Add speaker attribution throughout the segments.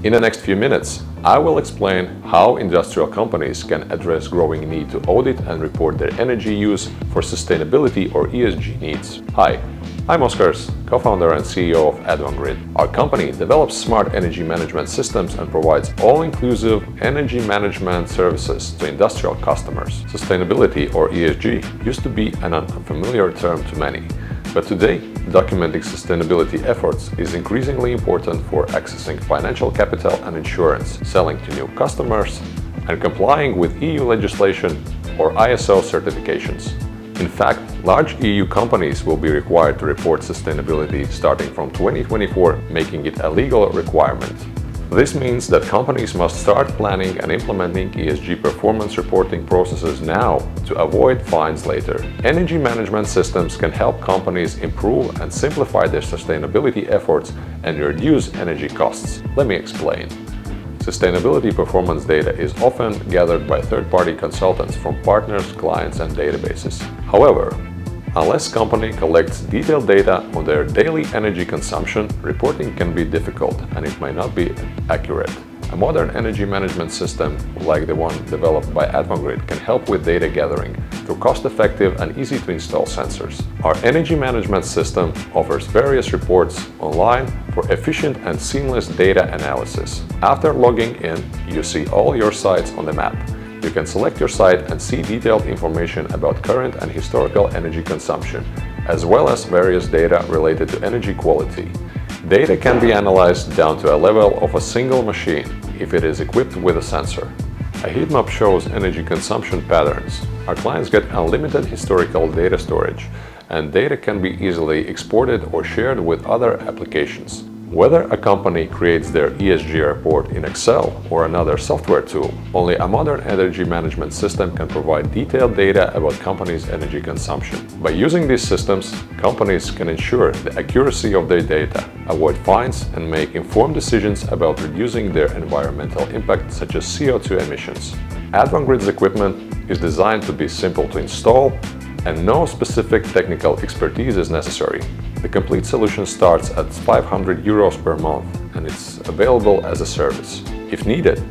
Speaker 1: In the next few minutes, I will explain how industrial companies can address growing need to audit and report their energy use for sustainability or ESG needs. Hi, I'm Oskars, co-founder and CEO of Advangrid. Our company develops smart energy management systems and provides all-inclusive energy management services to industrial customers. Sustainability or ESG used to be an unfamiliar term to many, but today, documenting sustainability efforts is increasingly important for accessing financial capital and insurance, selling to new customers, and complying with EU legislation or ISO certifications. In fact, large EU companies will be required to report sustainability starting from 2024, making it a legal requirement. This means that companies must start planning and implementing ESG performance reporting processes now to avoid fines later. Energy management systems can help companies improve and simplify their sustainability efforts and reduce energy costs. Let me explain. Sustainability performance data is often gathered by third-party consultants from partners, clients, and databases. However, unless a company collects detailed data on their daily energy consumption, reporting can be difficult and it might not be accurate. A modern energy management system, like the one developed by Advangrid, can help with data gathering through cost-effective and easy-to-install sensors. Our energy management system offers various reports online for efficient and seamless data analysis. After logging in, you see all your sites on the map. You can select your site and see detailed information about current and historical energy consumption, as well as various data related to energy quality. Data can be analyzed down to a level of a single machine if it is equipped with a sensor. A heat map shows energy consumption patterns. Our clients get unlimited historical data storage, and data can be easily exported or shared with other applications. Whether a company creates their ESG report in Excel or another software tool, only a modern energy management system can provide detailed data about companies' energy consumption. By using these systems, companies can ensure the accuracy of their data, avoid fines, and make informed decisions about reducing their environmental impact, such as CO2 emissions. Advangrid's equipment is designed to be simple to install, and no specific technical expertise is necessary. The complete solution starts at €500 per month and it's available as a service. If needed,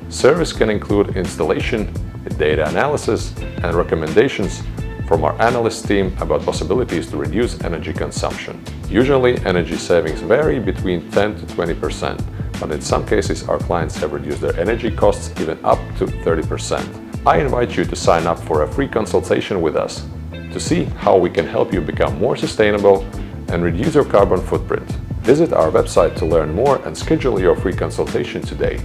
Speaker 1: service can include installation, data analysis, and recommendations from our analyst team about possibilities to reduce energy consumption. Usually, energy savings vary between 10 to 20%, but in some cases our clients have reduced their energy costs even up to 30%. I invite you to sign up for a free consultation with us to see how we can help you become more sustainable and reduce your carbon footprint. Visit our website to learn more and schedule your free consultation today.